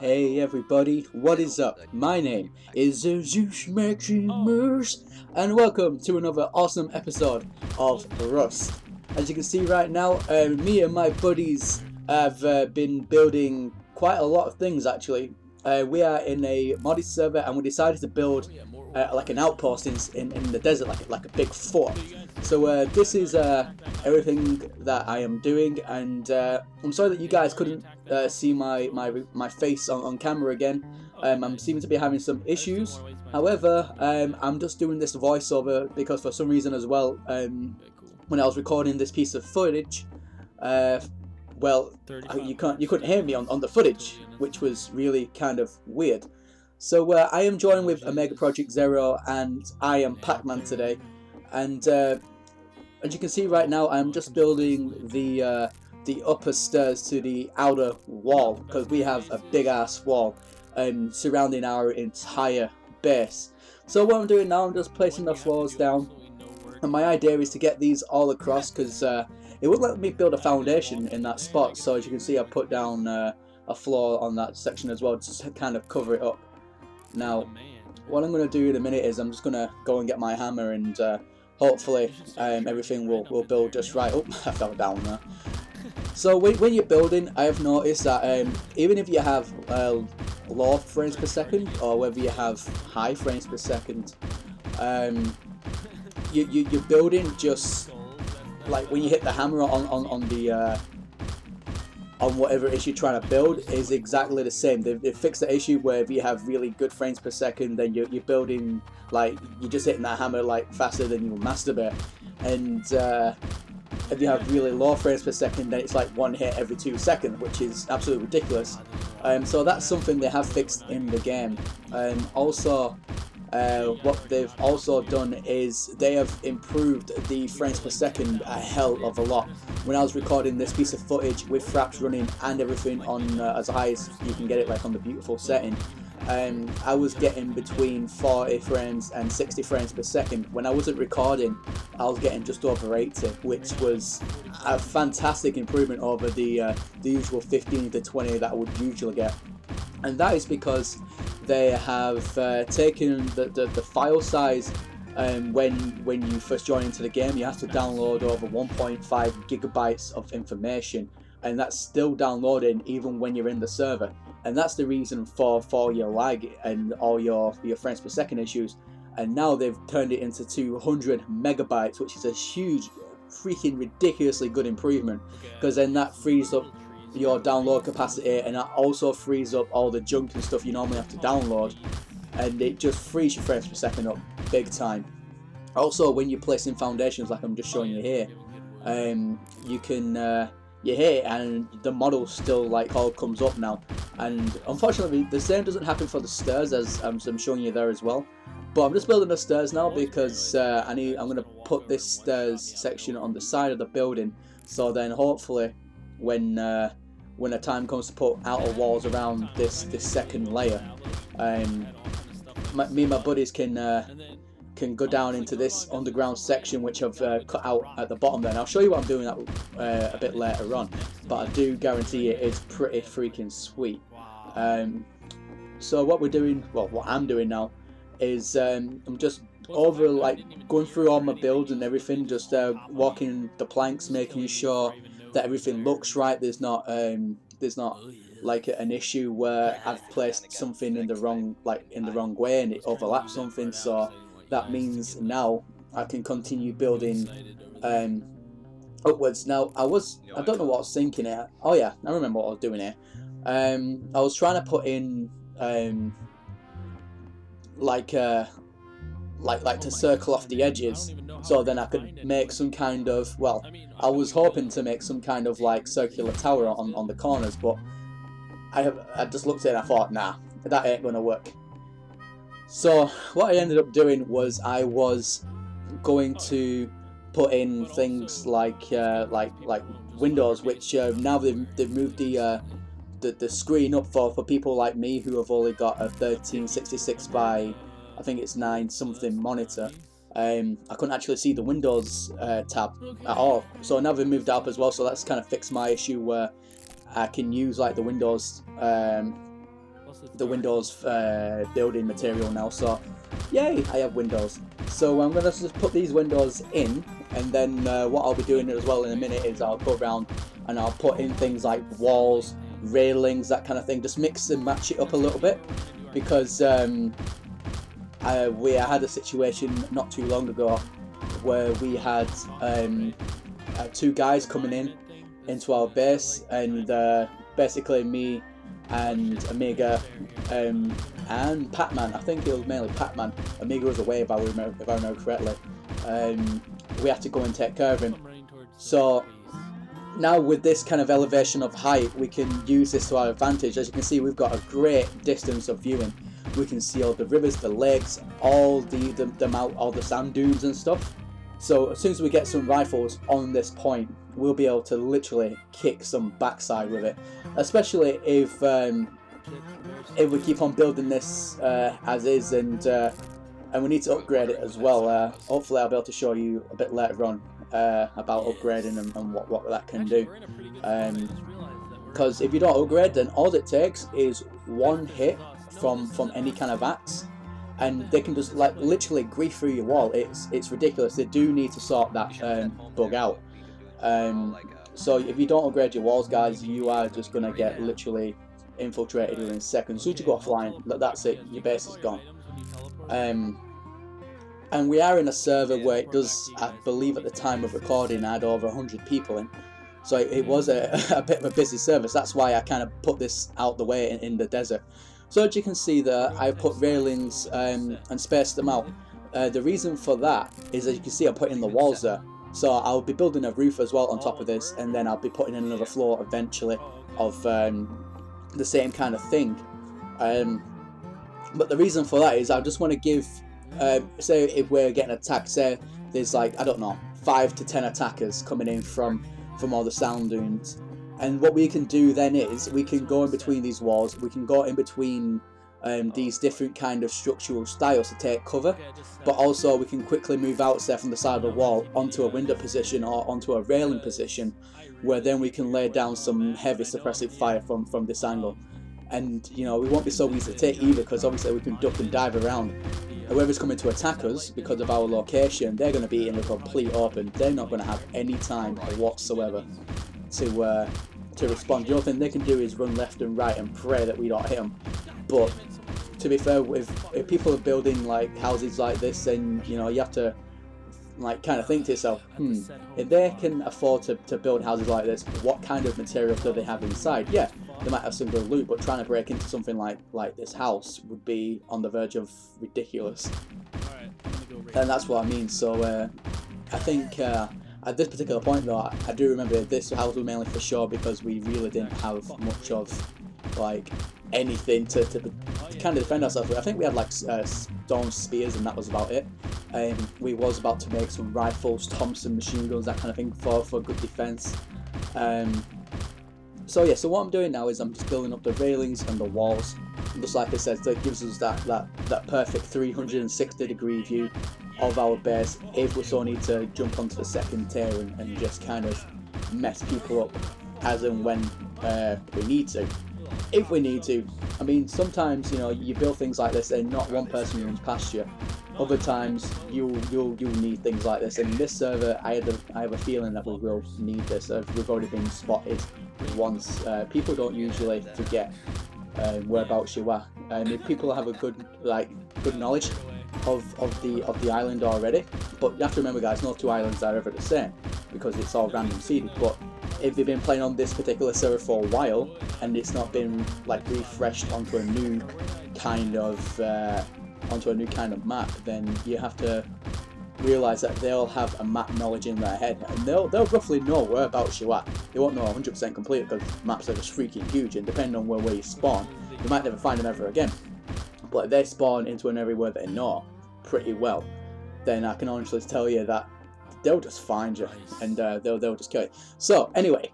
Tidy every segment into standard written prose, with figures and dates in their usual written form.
Hey everybody, what is up? My name is Zeus Maximus, and welcome to another awesome episode of Rust. As you can see right now, me and my buddies have been building quite a lot of things actually. We are in a modded server and we decided to build like an outpost in the desert, like a big fort. So this is everything that I am doing, and I'm sorry that you guys couldn't see my face on camera again. I'm seeming to be having some issues. However, I'm just doing this voiceover because for some reason as well, when I was recording this piece of footage, well, you couldn't hear me on the footage, which was really kind of weird. So I am joined with Omega Project Zero, and I am Patman today. And as you can see right now, I'm just building the upper stairs to the outer wall, because we have a big ass wall surrounding our entire base. So what I'm doing now, I'm just placing the floors down, and my idea is to get these all across, because it wouldn't let me build a foundation in that spot. So as you can see, I put down a floor on that section as well, just to kind of cover it up. Now, what I'm going to do in a minute is I'm just going to go and get my hammer, and hopefully everything will build just right. Oh, I fell down there. So when you're building, I have noticed that even if you have low frames per second, or whether you have high frames per second, you're building just like when you hit the hammer on the on whatever it is you're trying to build is exactly the same. They've fixed the issue where if you have really good frames per second, then you're building like you're just hitting that hammer like faster than you masturbate, and if you have really low frames per second, then it's like one hit every 2 seconds, which is absolutely ridiculous. So that's something they have fixed in the game. Also, what they've also done is they have improved the frames per second a hell of a lot. When I was recording this piece of footage with fraps running and everything on as high as you can get it, like on the beautiful setting, I was getting between 40 frames and 60 frames per second. When I wasn't recording, I was getting just over 80, which was a fantastic improvement over the usual 15 to 20 that I would usually get. And that is because they have taken the file size. When you first join into the game, you have to download over 1.5 gigabytes of information, and that's still downloading even when you're in the server. And that's the reason for your lag and all your frames per second issues. And now they've turned it into 200 megabytes, which is a huge, freaking ridiculously good improvement, because then that frees up your download capacity, and that also frees up all the junk and stuff you normally have to download, and it just frees your frames per second up big time. Also, when you're placing foundations like I'm just showing you here, you can you hit and the model still like all comes up now. And unfortunately the same doesn't happen for the stairs, as I'm showing you there as well. But I'm just building the stairs now because I'm going to put this stairs section on the side of the building, so then hopefully when the time comes to put outer walls around this second layer, me and my buddies can go down into this underground section which I've cut out at the bottom there. And I'll show you what I'm doing that a bit later on, but I do guarantee it's pretty freaking sweet. So what we're doing, well, what I'm doing now is I'm just over like going through all my builds and everything, just walking the planks, making sure that everything looks right. There's not like an issue where I've placed something in the wrong way and it overlaps something. So that means now I can continue building upwards. Now I don't know what I was thinking here. Oh yeah, I remember what I was doing here. I was trying to put in like to circle off the edges, so then I could make some kind of, well, I was hoping to make some kind of like circular tower on the corners, but I just looked at it and I thought, nah, that ain't gonna work. So what I ended up doing was I was going to put in things like windows, which now they've moved the screen up for people like me who have only got a 1366 by I think it's 9 something monitor. I couldn't actually see the Windows tab at all, so now they've moved up as well, so that's kind of fixed my issue where I can use like the Windows the Windows building material now. So yay, I have windows. So I'm gonna just put these windows in, and then what I'll be doing as well in a minute is I'll go around and I'll put in things like walls, railings, that kind of thing. Just mix and match it up a little bit, because we had a situation not too long ago where we had 2 guys coming into our base, and basically me and Omega and Patman, I think it was mainly Patman, Omega was away if I remember correctly, we had to go and take care of him. So now with this kind of elevation of height, we can use this to our advantage. As you can see, we've got a great distance of viewing. We can see all the rivers, the lakes, all the sand dunes and stuff. So as soon as we get some rifles on this point, we'll be able to literally kick some backside with it. Especially if we keep on building this as is, and we need to upgrade it as well. Hopefully I'll be able to show you a bit later on about upgrading and what that can do. Because if you don't upgrade, then all it takes is one hit from any kind of axe, and they can just like literally grief through your wall. It's ridiculous. They do need to sort that bug out. So if you don't upgrade your walls, guys, you are just gonna get literally infiltrated within seconds. As soon as you go offline, that's it. Your base is gone. And we are in a server where it does, I believe at the time of recording, I had over 100 people in. So it was a bit of a busy service. That's why I kind of put this out the way in the desert. So as you can see there, I put railings and spaced them out. The reason for that is, as you can see, I'm putting the walls there. So I'll be building a roof as well on top of this, and then I'll be putting in another floor eventually of the same kind of thing. But the reason for that is I just want to give, say if we're getting attacked, say there's like, I don't know, 5 to 10 attackers coming in from all the sound dunes. And what we can do then is we can go in between these walls, we can go in between these different kind of structural styles to take cover, but also we can quickly move out, say, from the side of the wall onto a window position or onto a railing position, where then we can lay down some heavy suppressive fire from this angle. And you know, we won't be so easy to take either, because obviously we can duck and dive around. Whoever's coming to attack us, because of our location, they're going to be in the complete open. They're not going to have any time whatsoever to respond. The only thing they can do is run left and right and pray that we don't hit them. But to be fair, if people are building like houses like this, then you know, you have to like kind of think to yourself, if they can afford to build houses like this, what kind of materials do they have inside? Yeah, they might have some good loot, but trying to break into something like this house would be on the verge of ridiculous. And that's what I mean. So I think at this particular point though, I do remember this house was mainly for show, because we really didn't have much of like anything to kind of defend ourselves with. I think we had like stone spears, and that was about it. We was about to make some rifles, Thompson machine guns, that kind of thing for good defense. So yeah, so what I'm doing now is I'm just building up the railings and the walls. Just like I said, that gives us that perfect 360-degree view of our base if we so need to jump onto the second tier and just kind of mess people up as and when we need to. If we need to. I mean, sometimes, you know, you build things like this and not one person runs past you. Other times you'll need things like this. And in this server, I have a feeling that we will need this. We've already been spotted once. People don't usually forget whereabouts you are, and if people have a good knowledge of the island already. But you have to remember, guys, no 2 islands are ever the same, because it's all random seeded. But if you've been playing on this particular server for a while and it's not been like refreshed onto a new kind of map, then you have to realize that they'll have a map knowledge in their head, and they'll roughly know whereabouts you are. They won't know 100% complete, because maps are just freaking huge, and depending on where you spawn, you might never find them ever again. But if they spawn into an area where they know pretty well, then I can honestly tell you that they'll just find you, and they'll just kill you. So anyway,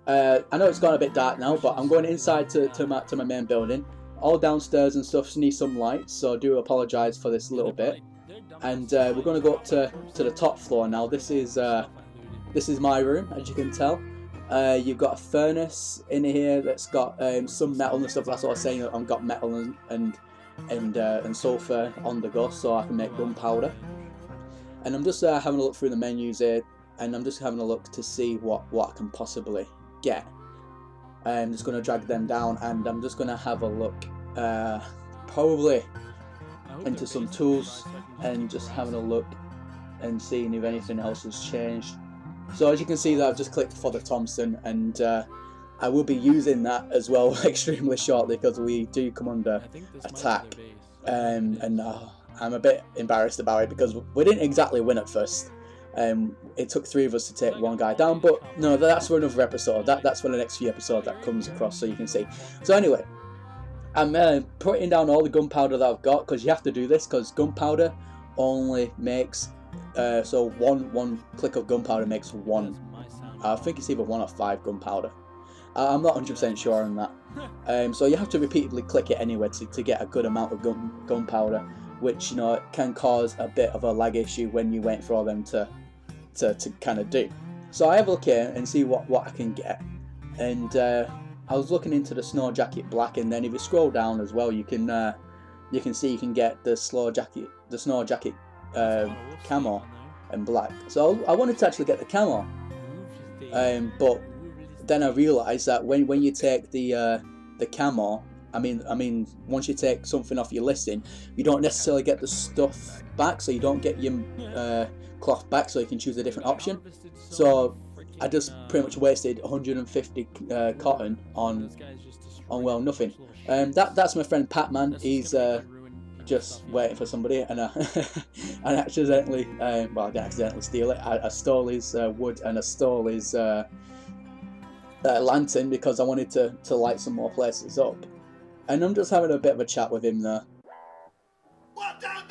I know it's gone a bit dark now, but I'm going inside to my main building. All downstairs and stuff need some light, so I do apologise for this little bit. And we're going to go up to the top floor now. This is my room, as you can tell. You've got a furnace in here that's got some metal and stuff. That's what I was saying. I've got metal and sulfur on the go, so I can make gunpowder. And I'm just having a look through the menus here, and I'm just having a look to see what I can possibly get. I'm just going to drag them down, and I'm just going to have a look probably into some tools and just having a look and seeing if anything else has changed. So as you can see that I've just clicked for the Thompson, and I will be using that as well extremely shortly, because we do come under attack, and I'm a bit embarrassed about it because we didn't exactly win at first. It took 3 of us to take 1 guy down, but no, that's for another episode. That's for the next few episodes that comes across, so you can see. So anyway, I'm putting down all the gunpowder that I've got, because you have to do this, because gunpowder only makes so one click of gunpowder makes 1. I think it's either 1 or 5 gunpowder. I'm not 100% sure on that. So you have to repeatedly click it anyway to get a good amount of gunpowder, which, you know, can cause a bit of a lag issue when you wait for them to kind of do. So I have a look here and see what I can get, and I was looking into the snow jacket black, and then if you scroll down as well, you can see you can get the snow jacket camo and black. So I wanted to actually get the camo, but then I realised that when you take the camo, I mean, once you take something off your listing, you don't necessarily get the stuff back, so you don't get your cloth back, so you can choose a different option. So I just pretty much wasted 150 cotton on well, nothing. That's my friend Patman. He's just waiting for somebody, and I accidentally, well, I didn't accidentally steal it. I stole his wood, and I stole his lantern, because I wanted to light some more places up. And I'm just having a bit of a chat with him there. What down